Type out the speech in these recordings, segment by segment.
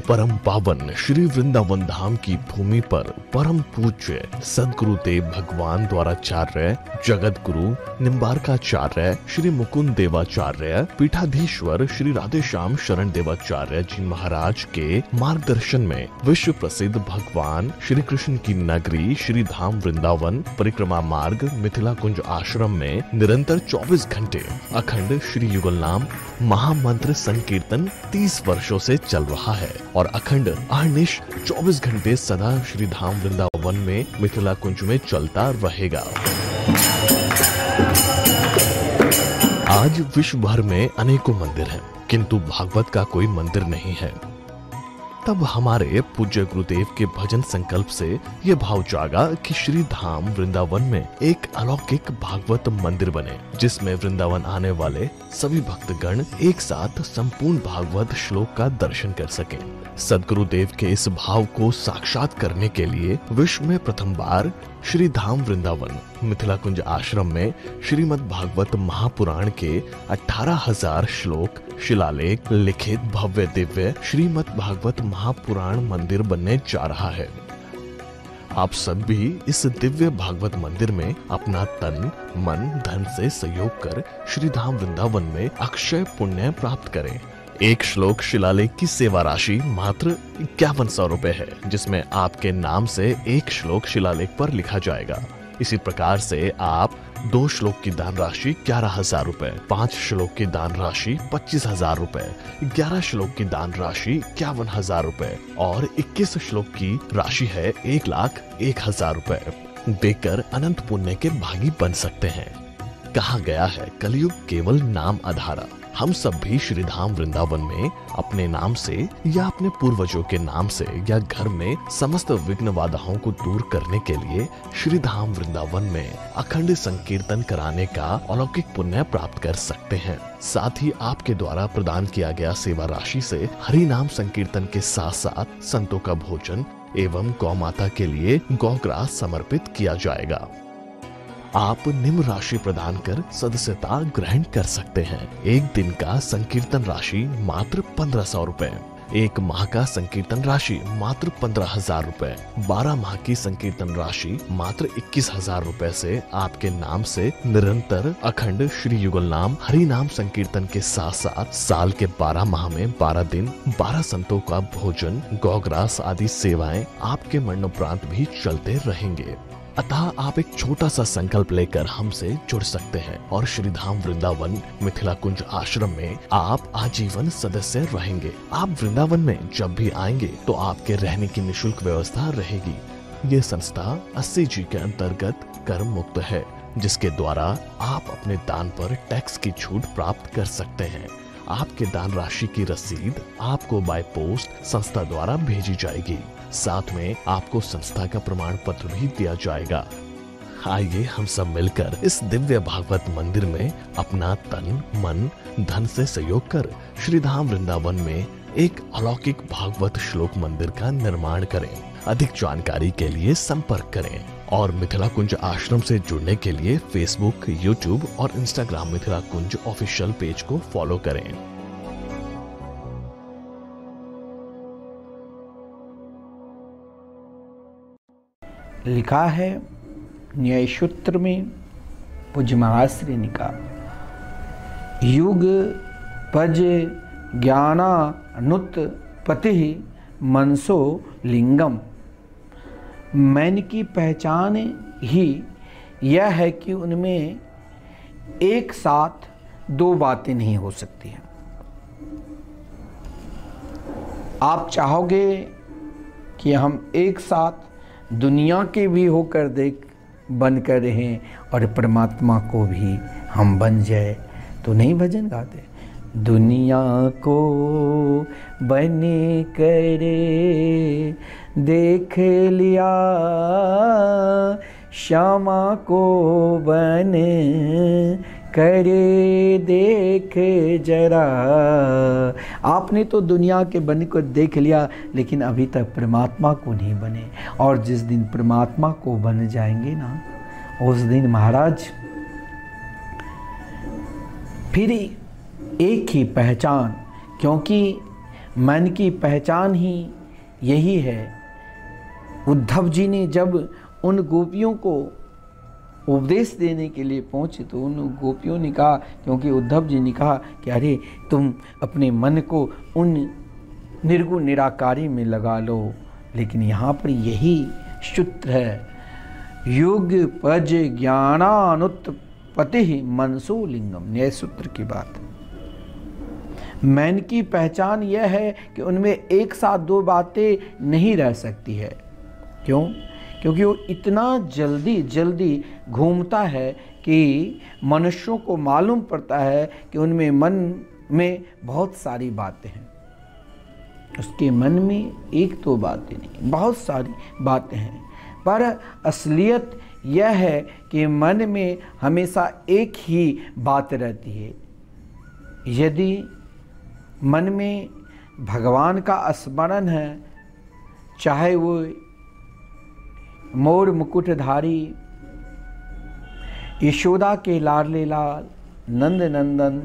परम पावन श्री वृंदावन धाम की भूमि पर परम पूज्य सदगुरुदेव भगवान द्वाराचार्य जगत गुरु निम्बारकाचार्य श्री मुकुंद देवाचार्य पीठाधीश्वर श्री राधेश्याम शरण देवाचार्य जी महाराज के मार्गदर्शन में विश्व प्रसिद्ध भगवान श्री कृष्ण की नगरी श्री धाम वृंदावन परिक्रमा मार्ग मिथिला कुंज आश्रम में निरंतर 24 घंटे अखंड श्री युगल नाम महामंत्र संकीर्तन 30 वर्षों से चल रहा है और अखंड अहर्निश 24 घंटे सदा श्री धाम वृंदावन में मिथिला कुंज में चलता रहेगा। आज विश्व भर में अनेकों मंदिर हैं, किंतु भागवत का कोई मंदिर नहीं है। तब हमारे पूज्य गुरुदेव के भजन संकल्प से ये भाव जागा कि श्री धाम वृंदावन में एक अलौकिक भागवत मंदिर बने, जिसमें वृंदावन आने वाले सभी भक्तगण एक साथ संपूर्ण भागवत श्लोक का दर्शन कर सकें। सदगुरुदेव के इस भाव को साक्षात करने के लिए विश्व में प्रथम बार श्री धाम वृंदावन मिथिला कुंज आश्रम में श्रीमद् भागवत महापुराण के 18,000 श्लोक शिलालेख लिखित भव्य दिव्य श्रीमद् भागवत महापुराण मंदिर बनने जा रहा है। आप सब भी इस दिव्य भागवत मंदिर में अपना तन मन धन से सहयोग कर श्री धाम वृंदावन में अक्षय पुण्य प्राप्त करें। एक श्लोक शिलालेख की सेवा राशि मात्र 5100 रुपए है, जिसमें आपके नाम से एक श्लोक शिलालेख पर लिखा जाएगा। इसी प्रकार से आप 2 श्लोक की दान राशि 11,000 रुपए, 5 श्लोक की दान राशि 25,000 रुपए, 11 श्लोक की दान राशि 51,000 रुपए और 21 श्लोक की राशि है 1,01,000 रुपए देकर अनंत पुण्य के भागी बन सकते हैं। कहा गया है कलयुग केवल नाम आधारा। हम सब भी श्री धाम वृंदावन में अपने नाम से या अपने पूर्वजों के नाम से या घर में समस्त विघ्न बाधाओं को दूर करने के लिए श्री धाम वृंदावन में अखंड संकीर्तन कराने का अलौकिक पुण्य प्राप्त कर सकते हैं। साथ ही आपके द्वारा प्रदान किया गया सेवा राशि से हरि नाम संकीर्तन के साथ साथ संतों का भोजन एवं गौ माता के लिए गौग्रास समर्पित किया जाएगा। आप निम्न राशि प्रदान कर सदस्यता ग्रहण कर सकते हैं। एक दिन का संकीर्तन राशि मात्र 1500 रुपए, एक माह का संकीर्तन राशि मात्र 15,000 रुपए, 12 माह की संकीर्तन राशि मात्र 21,000 रुपए से आपके नाम से निरंतर अखंड श्री युगल नाम हरि नाम संकीर्तन के साथ साथ साल के 12 माह में 12 दिन 12 संतों का भोजन गौग्रास आदि सेवाएं आपके मरणोपरांत भी चलते रहेंगे। अतः आप एक छोटा सा संकल्प लेकर हमसे जुड़ सकते हैं और श्री धाम वृंदावन मिथिला कुंज आश्रम में आप आजीवन सदस्य रहेंगे। आप वृंदावन में जब भी आएंगे तो आपके रहने की निशुल्क व्यवस्था रहेगी। ये संस्था 80G के अंतर्गत कर मुक्त है, जिसके द्वारा आप अपने दान पर टैक्स की छूट प्राप्त कर सकते हैं। आपके दान राशि की रसीद आपको बाय पोस्ट संस्था द्वारा भेजी जाएगी। साथ में आपको संस्था का प्रमाण पत्र भी दिया जाएगा। आइए हम सब मिलकर इस दिव्य भागवत मंदिर में अपना तन मन धन से सहयोग कर श्री धाम वृंदावन में एक अलौकिक भागवत श्लोक मंदिर का निर्माण करें। अधिक जानकारी के लिए संपर्क करें और मिथिला कुंज आश्रम से जुड़ने के लिए फेसबुक, यूट्यूब और इंस्टाग्राम मिथिला कुंज ऑफिशियल पेज को फॉलो करें। लिखा है न्याय सूत्र में पूज्य महाराज श्री ने कहा, युग पज ज्ञानानुत पति मनसो लिंगम। मैन की पहचान ही यह है कि उनमें एक साथ दो बातें नहीं हो सकती हैं। आप चाहोगे कि हम एक साथ दुनिया के भी होकर बनकर रहें और परमात्मा को भी हम बन जाए, तो नहीं भजन गाते। दुनिया को बने करे देख लिया, श्यामा को बन करे देख जरा। आपने तो दुनिया के बन को देख लिया, लेकिन अभी तक परमात्मा को नहीं बने। और जिस दिन परमात्मा को बन जाएंगे ना, उस दिन महाराज फिर एक ही पहचान, क्योंकि मन की पहचान ही यही है। उद्धव जी ने जब उन गोपियों को उपदेश देने के लिए पहुंचे तो उन गोपियों ने कहा, क्योंकि उद्धव जी ने कहा कि अरे तुम अपने मन को उन निर्गुण निराकारी में लगा लो, लेकिन यहाँ पर यही सूत्र है, युग पज ज्ञानानुत्पत्ति मनसो लिंगम। न्याय सूत्र की बात। मन की पहचान यह है कि उनमें एक साथ दो बातें नहीं रह सकती है। क्यों? क्योंकि वो इतना जल्दी घूमता है कि मनुष्यों को मालूम पड़ता है कि उनमें मन में बहुत सारी बातें हैं। उसके मन में एक दो बातें नहीं, बहुत सारी बातें हैं। पर असलियत यह है कि मन में हमेशा एक ही बात रहती है। यदि मन में भगवान का स्मरण है, चाहे वो मोर मुकुटधारी, यशोदा के लाडले लाल, नंद नंदन,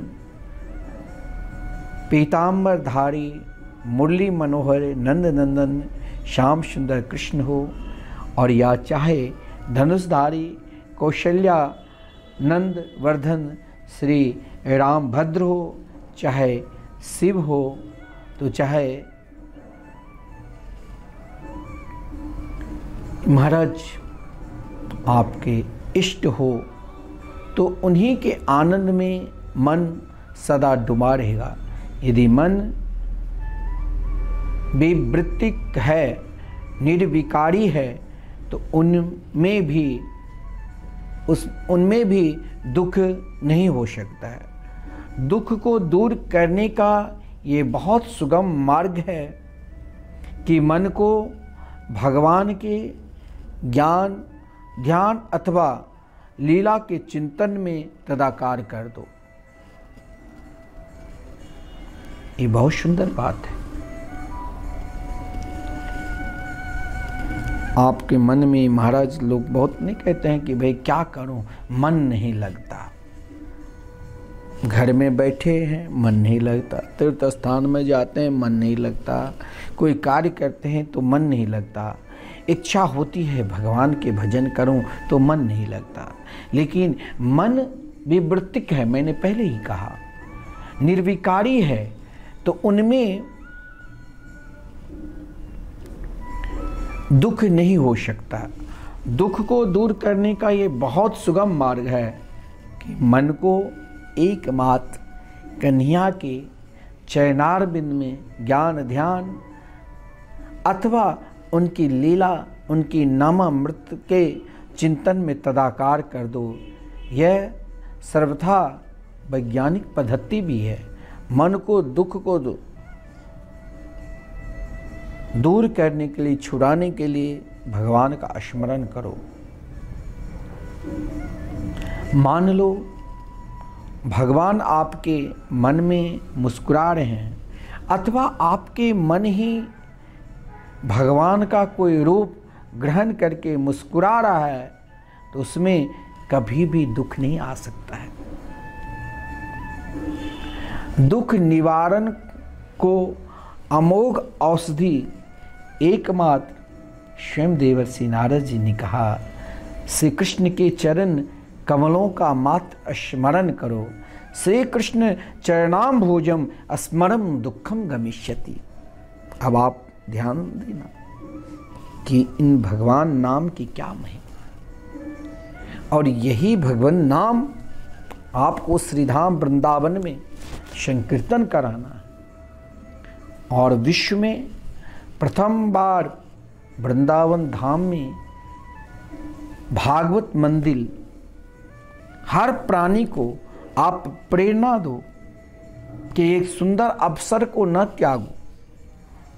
पीताम्बरधारी, मुरली मनोहर नंद नंदन, श्याम सुंदर कृष्ण हो, और या चाहे धनुषधारी कौशल्या नंद वर्धन श्री राम भद्र हो, चाहे शिव हो, तो चाहे महाराज आपके इष्ट हो, तो उन्हीं के आनंद में मन सदा डूबा रहेगा। यदि मन विवृत्तिक है, निर्विकारी है, तो उनमें भी दुख नहीं हो सकता है। दुख को दूर करने का ये बहुत सुगम मार्ग है कि मन को भगवान के ज्ञान, ध्यान अथवा लीला के चिंतन में तदाकार कर दो। ये बहुत सुंदर बात है। आपके मन में महाराज लोग बहुत नहीं कहते हैं कि भाई क्या करूं, मन नहीं लगता। घर में बैठे हैं, मन नहीं लगता। तीर्थ स्थान में जाते हैं, मन नहीं लगता। कोई कार्य करते हैं तो मन नहीं लगता। इच्छा होती है भगवान के भजन करूं तो मन नहीं लगता। लेकिन मन विवृत्तिक है, मैंने पहले ही कहा, निर्विकारी है, तो उनमें दुख नहीं हो सकता। दुख को दूर करने का ये बहुत सुगम मार्ग है कि मन को एकमात्र कन्हैया के चरणारविंद में ज्ञान ध्यान अथवा उनकी लीला, उनकी नामामृत के चिंतन में तदाकार कर दो। यह सर्वथा वैज्ञानिक पद्धति भी है। मन को दुख को दूर करने के लिए, छुड़ाने के लिए भगवान का स्मरण करो। मान लो भगवान आपके मन में मुस्कुरा रहे हैं, अथवा आपके मन ही भगवान का कोई रूप ग्रहण करके मुस्कुरा रहा है, तो उसमें कभी भी दुख नहीं आ सकता है। दुख निवारण को अमोघ औषधि एकमात्र स्वयं देवर्षि नारद जी ने कहा, श्री कृष्ण के चरण कमलों का मात्र स्मरण करो। श्री कृष्ण चरणाम भोजम स्मरम दुखम गमिष्यति। अब आप ध्यान देना कि इन भगवान नाम की क्या महिमा, और यही भगवान नाम आपको श्रीधाम वृंदावन में संकीर्तन कराना है और विश्व में प्रथम बार वृंदावन धाम में भागवत मंदिर, हर प्राणी को आप प्रेरणा दो कि एक सुंदर अवसर को न त्यागो।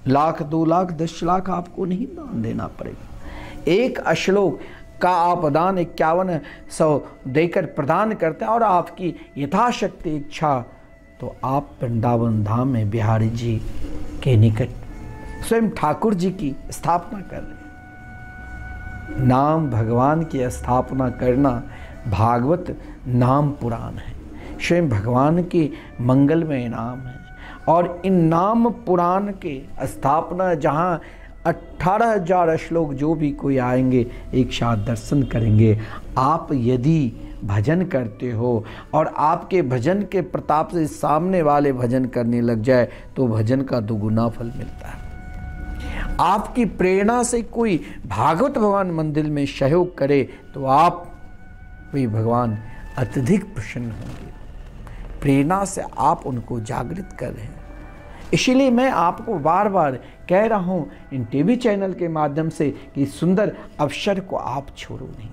1 लाख 2 लाख 10 लाख आपको नहीं दान देना पड़ेगा। एक श्लोक का आप दान 5100 देकर प्रदान करते हैं और आपकी यथाशक्ति इच्छा तो आप वृंदावन धाम में बिहारी जी के निकट स्वयं ठाकुर जी की स्थापना कर रहे हैं। नाम भगवान की स्थापना करना भागवत नाम पुराण है, स्वयं भगवान के मंगलमय नाम है। और इन नाम पुराण के स्थापना जहाँ 18,000 श्लोक जो भी कोई आएंगे एक साथ दर्शन करेंगे। आप यदि भजन करते हो और आपके भजन के प्रताप से सामने वाले भजन करने लग जाए तो भजन का दुगुना फल मिलता है। आपकी प्रेरणा से कोई भागवत भगवान मंदिर में सहयोग करे तो आप भी भगवान अत्यधिक प्रसन्न होंगे। प्रेरणा से आप उनको जागृत कर रहे हैं। इसीलिए मैं आपको बार बार कह रहा हूं इन टीवी चैनल के माध्यम से कि सुंदर अवसर को आप छोड़ो नहीं।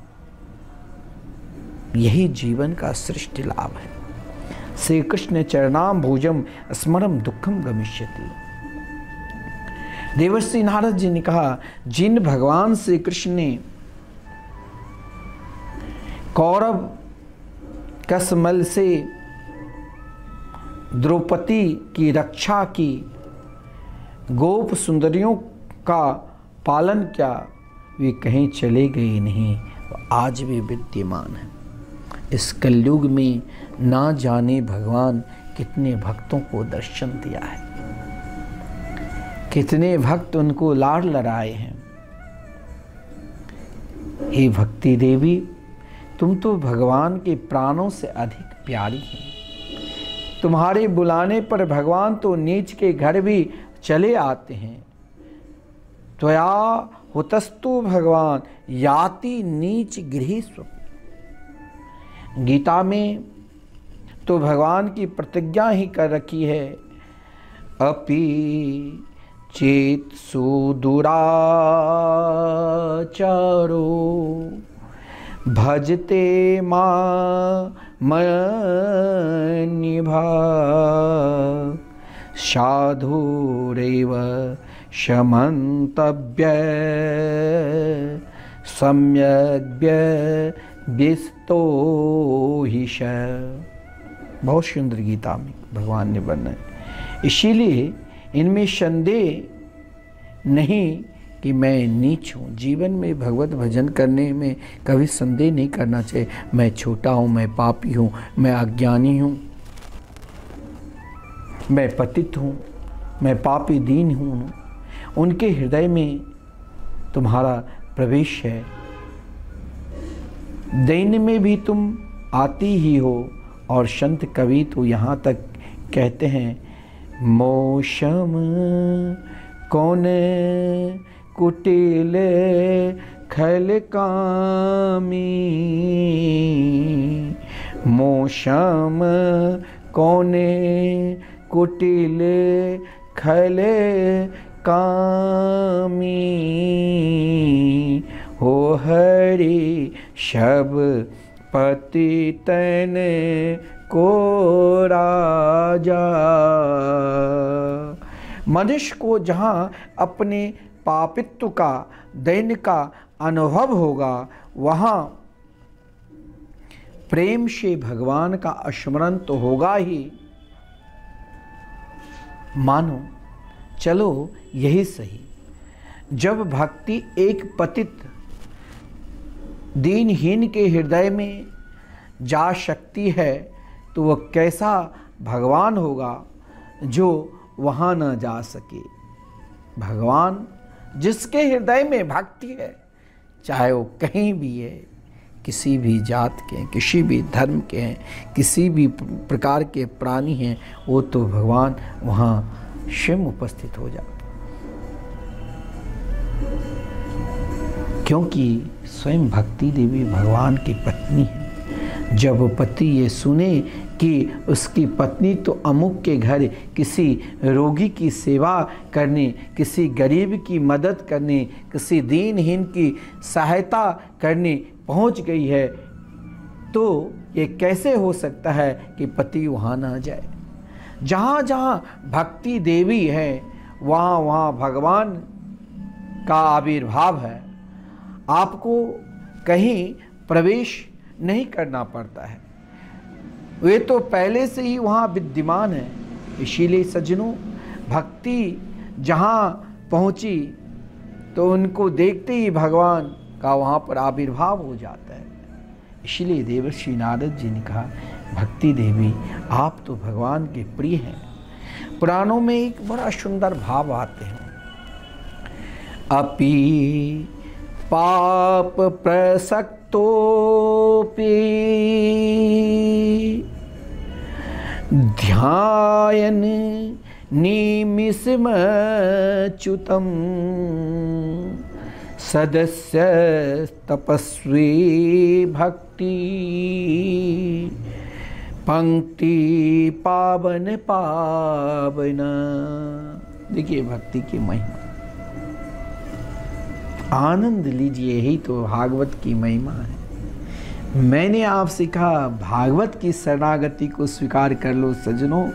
यही जीवन का श्रेष्ठ लाभ है। श्री कृष्ण चरणाम भोजम स्मरम दुखम गमिष्यति। देवर्षि नारद जी ने कहा, जिन भगवान श्री कृष्ण ने कौरव कसमल से द्रौपदी की रक्षा की, गोप सुंदरियों का पालन किया, वे कहीं चले गए नहीं, वो आज भी विद्यमान है। इस कलयुग में ना जाने भगवान कितने भक्तों को दर्शन दिया है, कितने भक्त उनको लाड लड़ाए हैं। हे भक्ति देवी, तुम तो भगवान के प्राणों से अधिक प्यारी हैं। तुम्हारे बुलाने पर भगवान तो नीच के घर भी चले आते हैं। त्वया हुतस्तु भगवान याति नीच गृहीष्व। गीता में तो भगवान की प्रतिज्ञा ही कर रखी है, अपि चेत सुदुराचारो भजते मां मन्निभा साधुरेव शमन्तव्य सम्यग् विस्तो ही श। बहुत सुंदर गीता में भगवान ने वर्णन। इसीलिए इनमें संदेह नहीं कि मैं नीच हूँ। जीवन में भगवत भजन करने में कभी संदेह नहीं करना चाहिए। मैं छोटा हूँ, मैं पापी हूँ, मैं अज्ञानी हूँ, मैं पतित हूँ, मैं पापी दीन हूँ। उनके हृदय में तुम्हारा प्रवेश है। दैन में भी तुम आती ही हो। और संत कवि तो यहाँ तक कहते हैं, मौसम कौन कुटिल खल कामी, मौसम कौन कुटिल खल कामी, हो हरि शब पतितन को राजा। मनुष्य को जहाँ अपने पापित्व का, दैन्य का अनुभव होगा, वहाँ प्रेम से भगवान का स्मरण तो होगा ही। मानो चलो यही सही, जब भक्ति एक पतित दीनहीन के हृदय में जा सकती है तो वह कैसा भगवान होगा जो वहाँ न जा सके। भगवान जिसके हृदय में भक्ति है, चाहे वो कहीं भी है, किसी भी जात के हैं, किसी भी धर्म के हैं, किसी भी प्रकार के प्राणी हैं, वो तो भगवान वहाँ स्वयं उपस्थित हो जाते, क्योंकि स्वयं भक्ति देवी भगवान की पत्नी है। जब पति ये सुने कि उसकी पत्नी तो अमुक के घर किसी रोगी की सेवा करने, किसी गरीब की मदद करने, किसी दीनहीन की सहायता करने पहुंच गई है, तो ये कैसे हो सकता है कि पति वहाँ ना जाए। जहाँ जहाँ भक्ति देवी है वहाँ वहाँ भगवान का आविर्भाव है। आपको कहीं प्रवेश नहीं करना पड़ता है, वे तो पहले से ही वहाँ विद्यमान है। इसीलिए सज्जनों, भक्ति जहाँ पहुँची तो उनको देखते ही भगवान का वहाँ पर आविर्भाव हो जाता है। इसीलिए देवर्षि नारद जी ने कहा, भक्ति देवी आप तो भगवान के प्रिय हैं। पुराणों में एक बड़ा सुंदर भाव आते हैं, अपि पाप प्रसक्तोपि ध्यायन निमिषमच्युतम् सदस्य तपस्वी भक्ति पंक्ति पावन पावन। देखिए भक्ति की महिमा, आनंद लीजिए, यही तो भागवत की महिमा है। मैंने आपसे कहा भागवत की शरणागति को स्वीकार कर लो सज्जनों,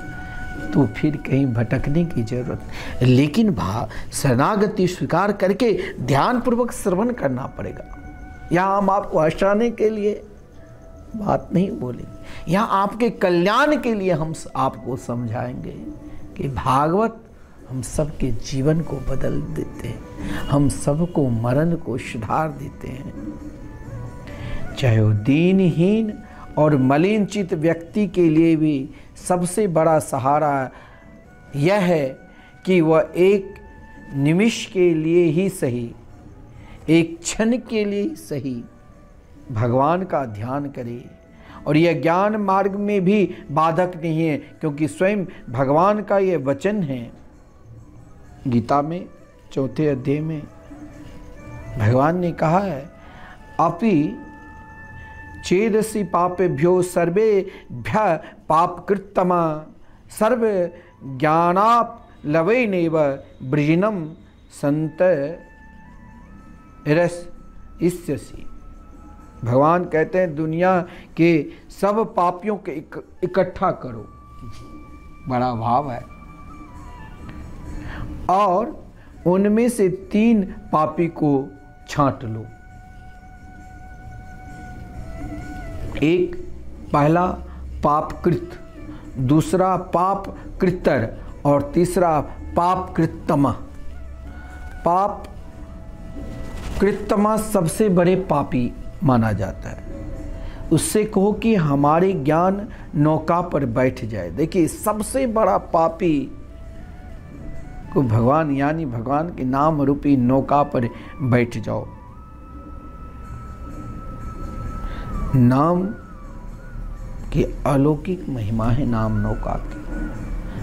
तो फिर कहीं भटकने की जरूरत। लेकिन शरणागति स्वीकार करके ध्यान पूर्वक श्रवण करना पड़ेगा। यहाँ हम आपको हंसाने के लिए बात नहीं बोलेंगे, यहाँ आपके कल्याण के लिए हम आपको समझाएंगे कि भागवत हम सबके जीवन को बदल देते हैं, हम सबको मरण को सुधार देते हैं। चाहे वो दीनहीन और मलिन चित्त व्यक्ति के लिए भी सबसे बड़ा सहारा यह है कि वह एक निमिष के लिए ही सही, एक क्षण के लिए ही सही भगवान का ध्यान करे। और यह ज्ञान मार्ग में भी बाधक नहीं है, क्योंकि स्वयं भगवान का यह वचन है। गीता में 4 अध्याय में भगवान ने कहा है, अपि चेदसि पापेभ्यो सर्वेभ्यः पापकृत्तमा सर्व ज्ञानाप्लवेनैव वृजिनं सन्तरिष्यसि। भगवान कहते हैं दुनिया के सब पापियों के इकट्ठा करो, बड़ा भाव है, और उनमें से 3 पापी को छांट लो। एक पहला पापकृत, दूसरा पाप कृत्तर और तीसरा पाप कृत्तमा। पाप कृत्तमा सबसे बड़े पापी माना जाता है। उससे कहो कि हमारी ज्ञान नौका पर बैठ जाए। देखिए सबसे बड़ा पापी को भगवान यानी भगवान के नाम रूपी नौका पर बैठ जाओ। नाम की अलौकिक महिमा है नाम नौका की।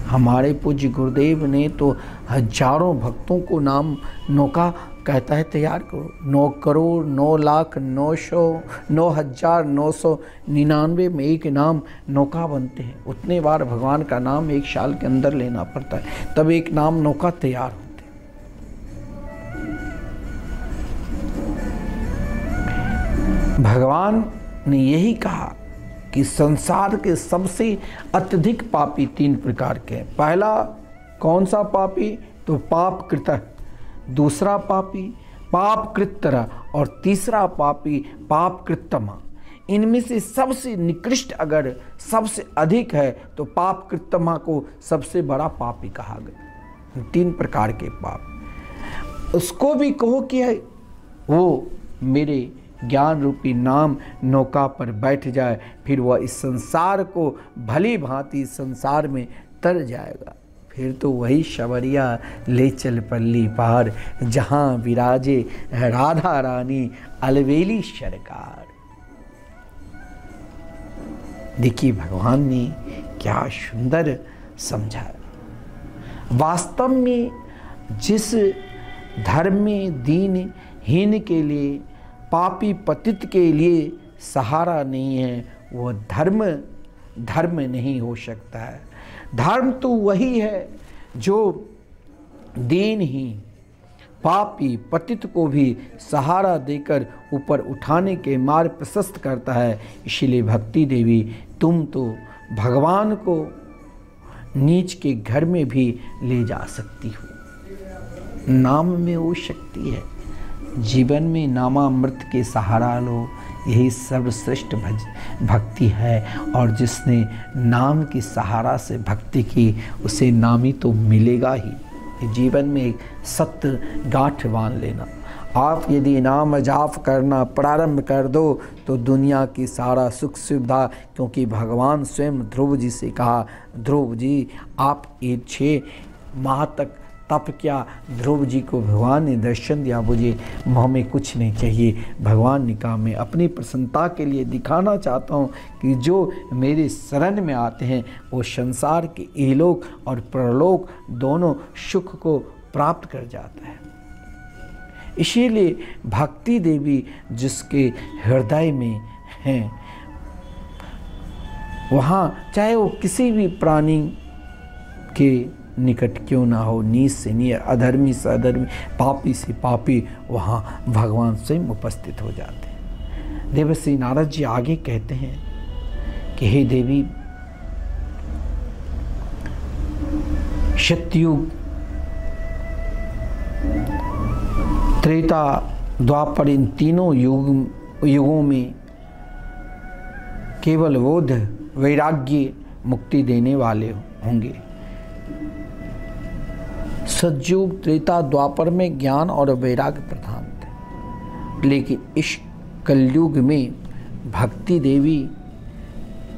हमारे पूज्य गुरुदेव ने तो हजारों भक्तों को नाम नौका कहता है तैयार करो। 9 करोड़ 9 लाख 9,999 में एक नाम नौका बनते हैं। उतने बार भगवान का नाम एक साल के अंदर लेना पड़ता है, तब एक नाम नौका तैयार होते हैं। भगवान ने यही कहा कि संसार के सबसे अत्यधिक पापी 3 प्रकार के हैं। पहला कौन सा पापी? तो पाप कृतः, दूसरा पापी पाप कृत्तर और तीसरा पापी पाप कृत्तमा। इनमें से सबसे निकृष्ट अगर सबसे अधिक है तो पाप कृत्तमा को सबसे बड़ा पापी कहा गया। 3 प्रकार के पाप। उसको भी कहो कि वो मेरे ज्ञान रूपी नाम नौका पर बैठ जाए, फिर वह इस संसार को भली भांति संसार में तर जाएगा। फिर तो वही शबरिया ले चल पल्ली पार, जहां विराजे राधा रानी अलवेली सरकार। देखिए भगवान ने क्या सुंदर समझाया। वास्तव में जिस धर्म में दीनहीन के लिए, पापी पतित के लिए सहारा नहीं है, वो धर्म नहीं हो सकता है। धर्म तो वही है जो दीनहीन पापी पतित को भी सहारा देकर ऊपर उठाने के मार्ग प्रशस्त करता है। इसीलिए भक्ति देवी, तुम तो भगवान को नीच के घर में भी ले जा सकती हो। नाम में वो शक्ति है। जीवन में नामामृत के सहारा लो, यही सर्वश्रेष्ठ भक्ति है। और जिसने नाम के सहारा से भक्ति की, उसे नामी तो मिलेगा ही। जीवन में एक सत्य गांठ बांध लेना। आप यदि नाम जाप करना प्रारंभ कर दो तो दुनिया की सारा सुख सुविधा, क्योंकि भगवान स्वयं ध्रुव जी से कहा, ध्रुव जी आप 6 माह तक तप किया। ध्रुव जी को भगवान ने दर्शन दिया, मुझे हमें कुछ नहीं चाहिए। भगवान ने कहा, मैं अपनी प्रसन्नता के लिए दिखाना चाहता हूँ कि जो मेरे शरण में आते हैं वो संसार के इहलोक और परलोक दोनों सुख को प्राप्त कर जाता है। इसीलिए भक्ति देवी जिसके हृदय में हैं, वहाँ चाहे वो किसी भी प्राणी के निकट क्यों ना हो, नीच से नीच, अधर्मी से अधर्मी, पापी से पापी, वहाँ भगवान स्वयं उपस्थित हो जाते हैं। देवर्षि नारद जी आगे कहते हैं कि हे देवी, सतयुग, त्रेता, द्वापर, इन तीनों युगों में केवल बोध वैराग्य मुक्ति देने वाले होंगे। सतयुग, त्रेता, द्वापर में ज्ञान और वैराग्य प्रधान थे, लेकिन इस कलयुग में भक्ति देवी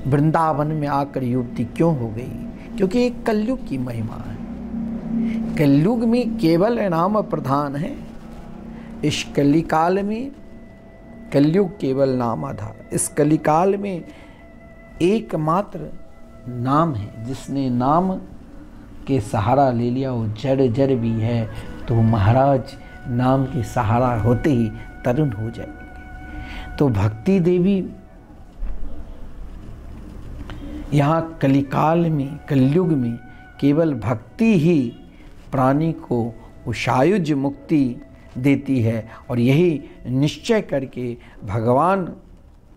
वृंदावन में आकर युवती क्यों हो गई? क्योंकि एक कलयुग की महिमा है। कलयुग में केवल नाम प्रधान है। इस कलिकाल में कलयुग केवल नाम आधार। इस कलिकाल में एकमात्र नाम है। जिसने नाम के सहारा ले लिया वो जड़ भी है, तो महाराज नाम के सहारा होते ही तरुण हो जाएंगे। तो भक्ति देवी यहाँ कलिकाल में, कलयुग में केवल भक्ति ही प्राणी को उषायुज मुक्ति देती है। और यही निश्चय करके भगवान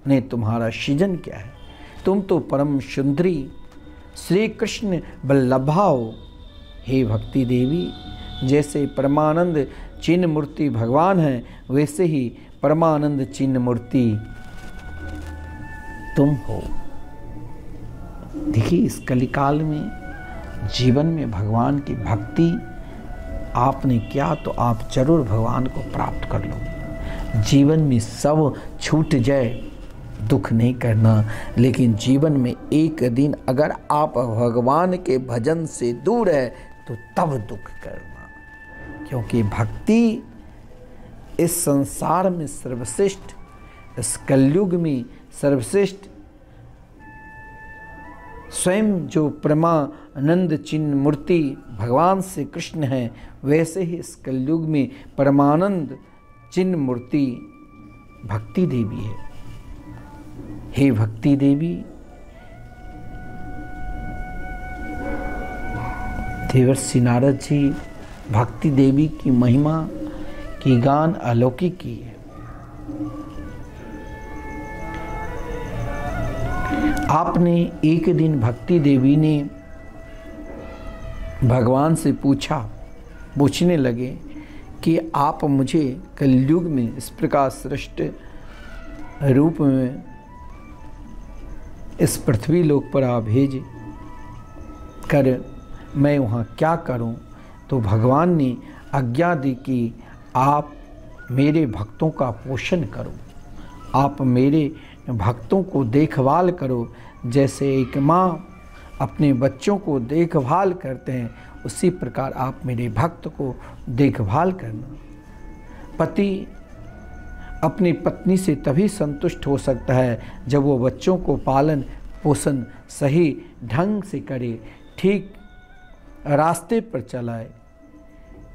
ने तुम्हारा सृजन किया है। तुम तो परम सुंदरी श्री कृष्ण बल्लभा हो। हे भक्ति देवी, जैसे परमानंद चिन्ह मूर्ति भगवान है, वैसे ही परमानंद चिन्ह मूर्ति तुम हो। देखिए, इस कलिकाल में जीवन में भगवान की भक्ति आपने किया तो आप जरूर भगवान को प्राप्त कर लो। जीवन में सब छूट जाए, दुख नहीं करना, लेकिन जीवन में एक दिन अगर आप भगवान के भजन से दूर है तो तब दुख करना। क्योंकि भक्ति इस संसार में सर्वश्रेष्ठ, इस कलयुग में सर्वश्रेष्ठ स्वयं जो परमानंद चिन्ह मूर्ति भगवान श्री कृष्ण है, वैसे ही इस कलयुग में परमानंद चिन्ह मूर्ति भक्ति देवी है। हे भक्ति देवी, देवर्षि नारद जी भक्ति देवी की महिमा की गान अलौकिक की है। आपने एक दिन भक्ति देवी ने भगवान से पूछने लगे कि आप मुझे कलयुग में इस प्रकार श्रेष्ठ रूप में इस पृथ्वी लोक पर आप भेज कर मैं वहाँ क्या करूँ? तो भगवान ने आज्ञा दी कि आप मेरे भक्तों का पोषण करो, आप मेरे भक्तों को देखभाल करो। जैसे एक माँ अपने बच्चों को देखभाल करते हैं, उसी प्रकार आप मेरे भक्त को देखभाल करना। पति अपनी पत्नी से तभी संतुष्ट हो सकता है जब वो बच्चों को पालन पोषण सही ढंग से करे, ठीक रास्ते पर चलाए।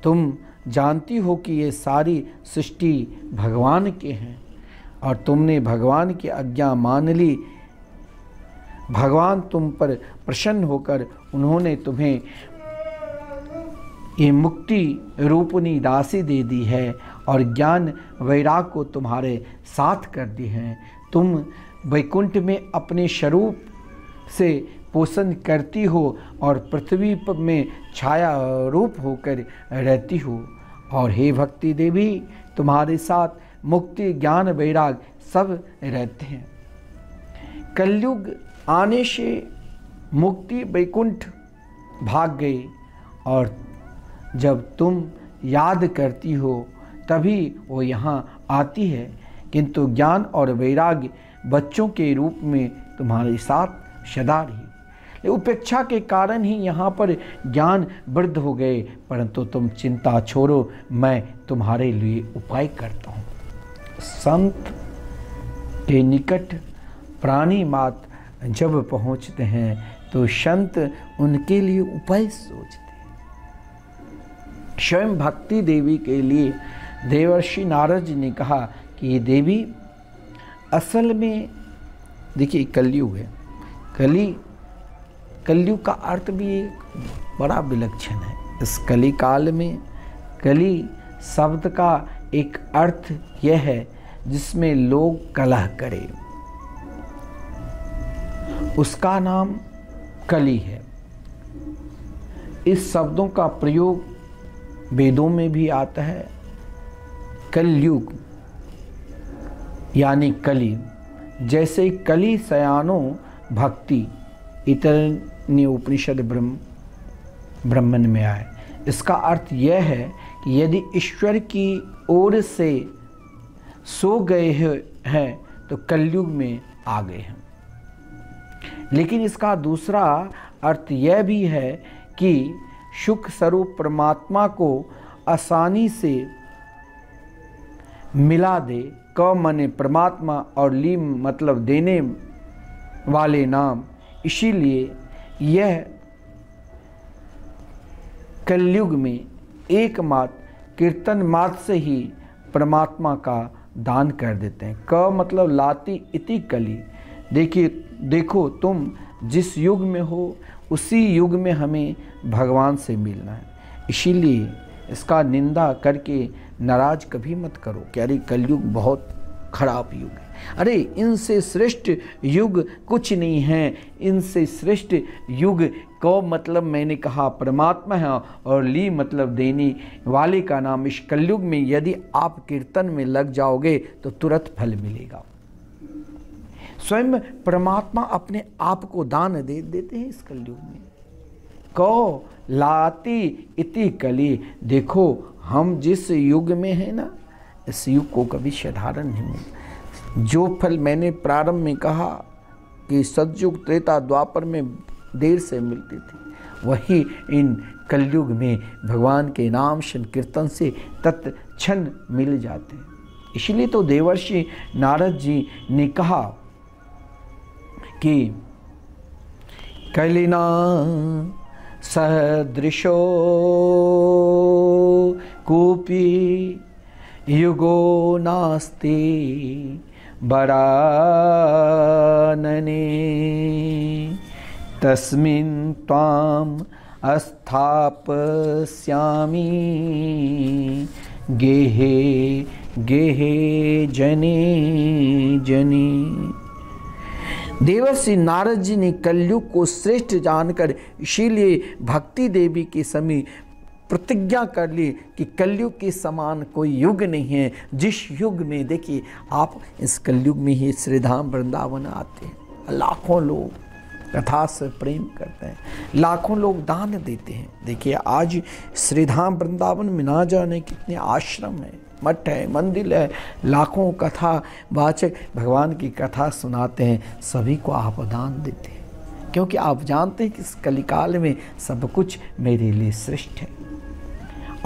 तुम जानती हो कि ये सारी सृष्टि भगवान के हैं और तुमने भगवान की आज्ञा मान ली, भगवान तुम पर प्रसन्न होकर उन्होंने तुम्हें ये मुक्ति रूपनी दासी दे दी है और ज्ञान वैराग को तुम्हारे साथ कर दी है। तुम वैकुंठ में अपने स्वरूप से पोषण करती हो और पृथ्वी में छाया रूप होकर रहती हो। और हे भक्ति देवी, तुम्हारे साथ मुक्ति ज्ञान वैराग सब रहते हैं। कलयुग आने से मुक्ति वैकुंठ भाग गई और जब तुम याद करती हो तभी वो यहाँ आती है, किंतु ज्ञान और वैराग्य बच्चों के रूप में तुम्हारे साथ सदा रही। उपेक्षा के कारण ही यहाँ पर ज्ञान वृद्ध हो गए, परंतु तुम चिंता छोड़ो, मैं तुम्हारे लिए उपाय करता हूँ। संत के निकट प्राणी मात्र जब पहुँचते हैं तो संत उनके लिए उपाय सोचते हैं। स्वयं भक्ति देवी के लिए देवर्षि नारद जी ने कहा कि ये देवी असल में देखिए कलयुग है, कलयुग का अर्थ भी एक बड़ा विलक्षण है। इस कली काल में कली शब्द का एक अर्थ यह है जिसमें लोग कलह करें, उसका नाम कली है। इस शब्दों का प्रयोग वेदों में भी आता है। कलयुग यानी कली, जैसे कली सयानो भक्ति इतने उपनिषद ब्राह्मण में आए। इसका अर्थ यह है कि यदि ईश्वर की ओर से सो गए हैं तो कलयुग में आ गए हैं। लेकिन इसका दूसरा अर्थ यह भी है कि सुख स्वरूप परमात्मा को आसानी से मिला दे। क माने परमात्मा और ली मतलब देने वाले नाम, इसीलिए यह कलयुग में एकमात्र कीर्तन मात्र से ही परमात्मा का दान कर देते हैं। क मतलब लाती इति कली। देखो तुम जिस युग में हो उसी युग में हमें भगवान से मिलना है, इसीलिए इसका निंदा करके नाराज कभी मत करो कि अरे कलयुग बहुत खराब युग है। अरे इनसे श्रेष्ठ युग कुछ नहीं है। इनसे श्रेष्ठ युग को मतलब मैंने कहा परमात्मा है और ली मतलब देने वाले का नाम। इस कलयुग में यदि आप कीर्तन में लग जाओगे तो तुरंत फल मिलेगा। स्वयं परमात्मा अपने आप को दान दे देते हैं इस कलयुग में। को लाती इति कली। देखो हम जिस युग में है ना, इस युग को कभी साधारण नहीं मिलता। जो फल मैंने प्रारंभ में कहा कि सतयुग त्रेता द्वापर में देर से मिलती थी, वही इन कलयुग में भगवान के नाम संकीर्तन से तत्क्षण मिल जाते हैं। इसलिए तो देवर्षि नारद जी ने कहा कि कलिना सदृशो कोपि युगो नास्ति बरानने तस्मिन् त्वाम् स्थापयामि गेहे गेहे जने जने। देवर्षि नारद जी ने कलयुग को श्रेष्ठ जानकर इसीलिए भक्ति देवी के समय प्रतिज्ञा कर ली कि कलयुग के समान कोई युग नहीं है। जिस युग में देखिए आप इस कलयुग में ही श्रीधाम वृंदावन आते हैं, लाखों लोग कथा से प्रेम करते हैं, लाखों लोग दान देते हैं। देखिए आज श्रीधाम वृंदावन में ना जाने कितने आश्रम हैं, मठ है, मंदिर है, लाखों कथा वाचक भगवान की कथा सुनाते हैं, सभी को आप दान देते हैं क्योंकि आप जानते हैं कि इस कलिकाल में सब कुछ मेरे लिए श्रेष्ठ है।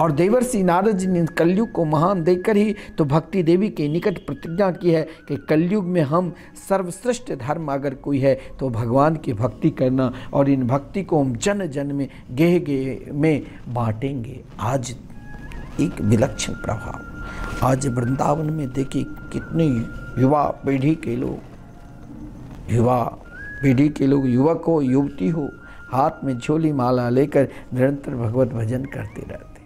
और देवर्षि नारद जी ने कलयुग को महान देखकर ही तो भक्ति देवी के निकट प्रतिज्ञा की है कि कलयुग में हम सर्वश्रेष्ठ धर्म अगर कोई है तो भगवान की भक्ति करना, और इन भक्ति को हम जन जन में गेह गेह में बांटेंगे। आज एक विलक्षण प्रभाव आज वृंदावन में देखिए कितने युवा पीढ़ी के लोग, युवा पीढ़ी के लोग, युवक हो युवती हो, हाथ में झोली माला लेकर निरंतर भगवत भजन करते रहते।